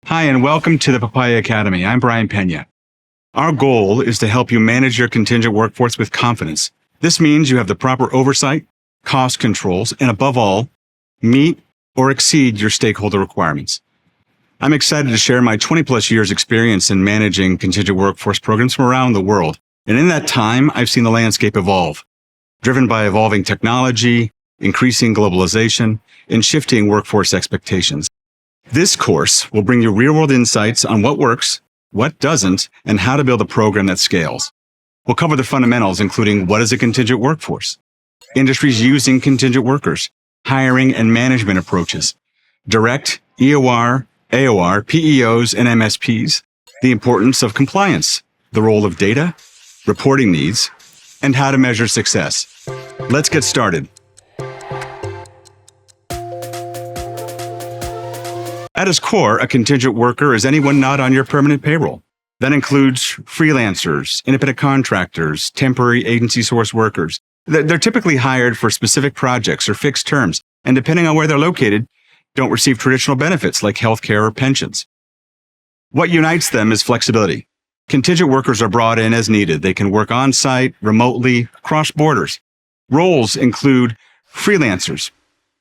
Hi, and welcome to the Papaya Academy. I'm Brian Pena. Our goal is to help you manage your contingent workforce with confidence. This means you have the proper oversight, cost controls, and above all, meet or exceed your stakeholder requirements. I'm excited to share my 20 plus years experience in managing contingent workforce programs from around the world. And in that time, I've seen the landscape evolve, driven by evolving technology, increasing globalization, and shifting workforce expectations. This course will bring you real-world insights on what works, what doesn't, and how to build a program that scales. We'll cover the fundamentals, including what is a contingent workforce, industries using contingent workers, hiring and management approaches, direct, EOR, AOR, PEOs, and MSPs, the importance of compliance, the role of data, reporting needs, and how to measure success. Let's get started. At its core, a contingent worker is anyone not on your permanent payroll. That includes freelancers, independent contractors, temporary agency source workers. They're typically hired for specific projects or fixed terms, and depending on where they're located, don't receive traditional benefits like healthcare or pensions. What unites them is flexibility. Contingent workers are brought in as needed. They can work on-site, remotely, across borders. Roles include freelancers,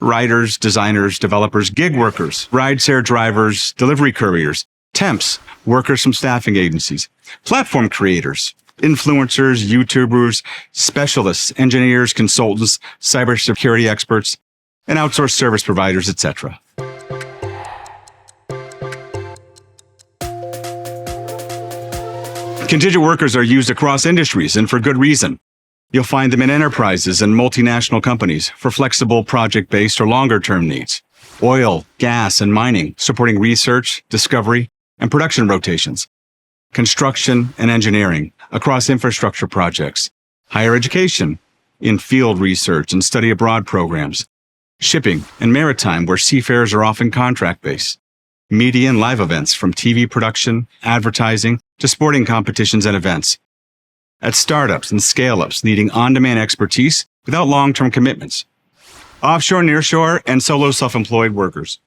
writers, designers, developers, gig workers, rideshare drivers, delivery couriers, temps, workers from staffing agencies, platform creators, influencers, YouTubers, specialists, engineers, consultants, cybersecurity experts, and outsourced service providers, etc. Contingent workers are used across industries and for good reason. You'll find them in enterprises and multinational companies for flexible project-based or longer-term needs. Oil, gas, and mining, supporting research, discovery, and production rotations. Construction and engineering, across infrastructure projects. Higher education, in field research and study abroad programs. Shipping and maritime, where seafarers are often contract-based. Media and live events, from TV production, advertising, to sporting competitions and events. At startups and scale-ups needing on-demand expertise without long-term commitments. Offshore, nearshore, and solo self-employed workers.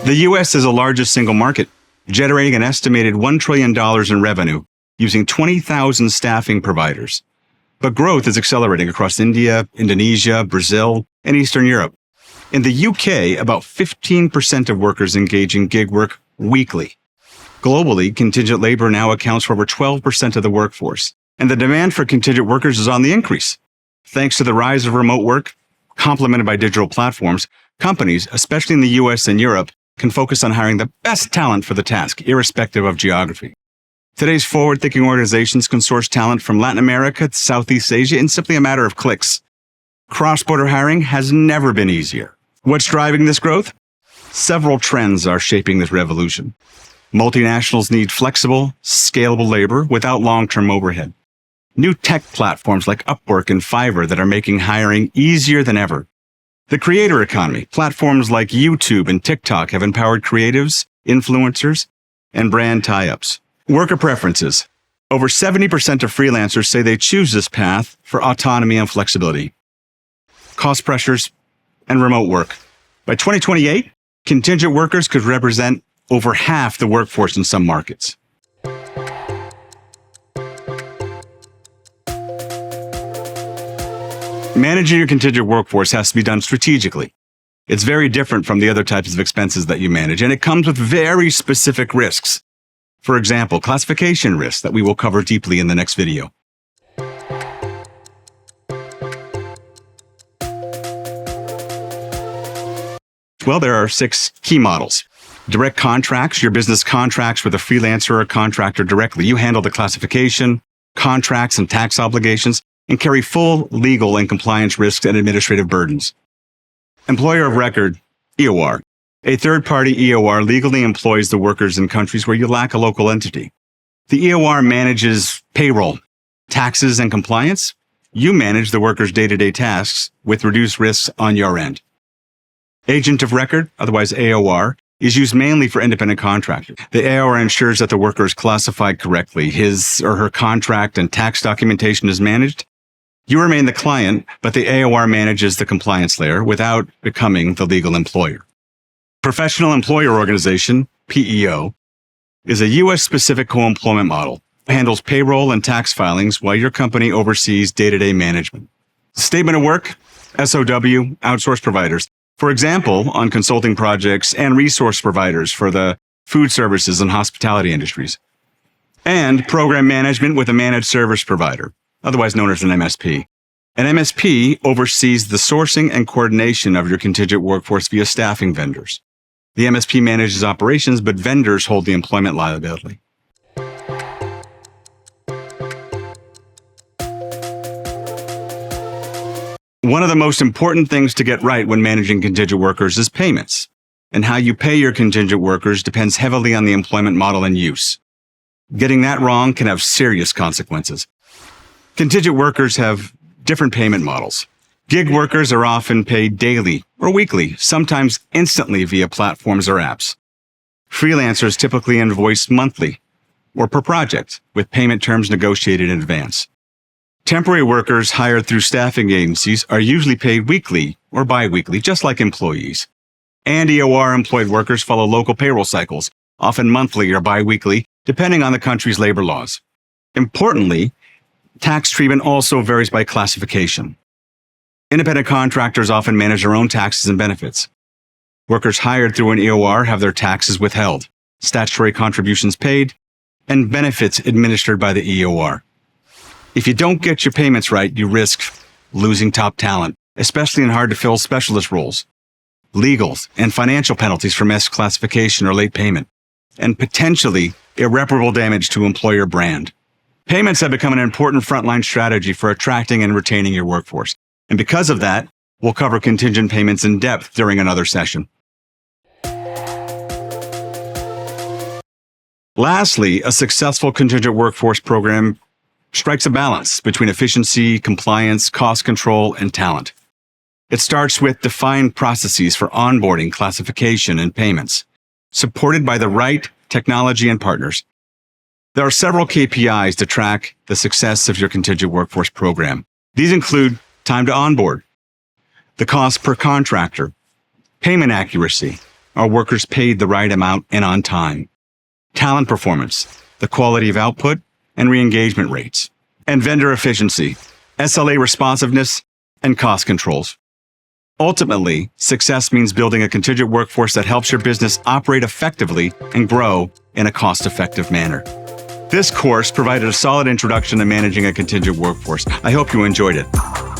The U.S. is the largest single market, generating an estimated $1 trillion in revenue using 20,000 staffing providers. But growth is accelerating across India, Indonesia, Brazil, and Eastern Europe. In the UK, about 15% of workers engage in gig work weekly. Globally, contingent labor now accounts for over 12% of the workforce, and the demand for contingent workers is on the increase. Thanks to the rise of remote work, complemented by digital platforms, companies, especially in the US and Europe, can focus on hiring the best talent for the task, irrespective of geography. Today's forward-thinking organizations can source talent from Latin America to Southeast Asia in simply a matter of clicks. Cross-border hiring has never been easier. What's driving this growth? Several trends are shaping this revolution. Multinationals need flexible, scalable labor without long-term overhead. New tech platforms like Upwork and Fiverr that are making hiring easier than ever. The creator economy, platforms like YouTube and TikTok have empowered creatives, influencers, and brand tie-ups. Worker preferences. Over 70% of freelancers say they choose this path for autonomy and flexibility. Cost pressures and remote work. By 2028, contingent workers could represent over half the workforce in some markets. Managing your contingent workforce has to be done strategically. It's very different from the other types of expenses that you manage, and it comes with very specific risks. For example, classification risks that we will cover deeply in the next video. Well, there are 6 key models. Direct contracts, your business contracts with a freelancer or contractor directly. You handle the classification, contracts, and tax obligations, and carry full legal and compliance risks and administrative burdens. Employer of record, EOR. A third-party EOR legally employs the workers in countries where you lack a local entity. The EOR manages payroll, taxes, and compliance. You manage the workers' day-to-day tasks with reduced risks on your end. Agent of record, otherwise AOR, is used mainly for independent contractors. The AOR ensures that the worker is classified correctly, his or her contract and tax documentation is managed, You remain the client, but the AOR manages the compliance layer without becoming the legal employer. Professional Employer Organization, PEO, is a U.S.-specific co-employment model. It handles payroll and tax filings while your company oversees day-to-day management. Statement of work, SOW, outsource providers. For example, on consulting projects and resource providers for the food services and hospitality industries. And program management with a managed service provider, otherwise known as an MSP. An MSP oversees the sourcing and coordination of your contingent workforce via staffing vendors. The MSP manages operations, but vendors hold the employment liability. One of the most important things to get right when managing contingent workers is payments. And how you pay your contingent workers depends heavily on the employment model in use. Getting that wrong can have serious consequences. Contingent workers have different payment models. Gig workers are often paid daily or weekly, sometimes instantly via platforms or apps. Freelancers typically invoice monthly or per project, with payment terms negotiated in advance. Temporary workers hired through staffing agencies are usually paid weekly or bi-weekly, just like employees. And EOR-employed workers follow local payroll cycles, often monthly or bi-weekly, depending on the country's labor laws. Importantly, tax treatment also varies by classification. Independent contractors often manage their own taxes and benefits. Workers hired through an EOR have their taxes withheld, statutory contributions paid, and benefits administered by the EOR. If you don't get your payments right, you risk losing top talent, especially in hard-to-fill specialist roles, legals and financial penalties for misclassification or late payment, and potentially irreparable damage to employer brand. Payments have become an important frontline strategy for attracting and retaining your workforce. And because of that, we'll cover contingent payments in depth during another session. Lastly, a successful contingent workforce program strikes a balance between efficiency, compliance, cost control, and talent. It starts with defined processes for onboarding, classification, and payments, supported by the right technology and partners. There are several KPIs to track the success of your contingent workforce program. These include time to onboard, the cost per contractor, payment accuracy, are workers paid the right amount and on time, talent performance, the quality of output and re-engagement rates, and vendor efficiency, SLA responsiveness, and cost controls. Ultimately, success means building a contingent workforce that helps your business operate effectively and grow in a cost-effective manner. This course provided a solid introduction to managing a contingent workforce. I hope you enjoyed it.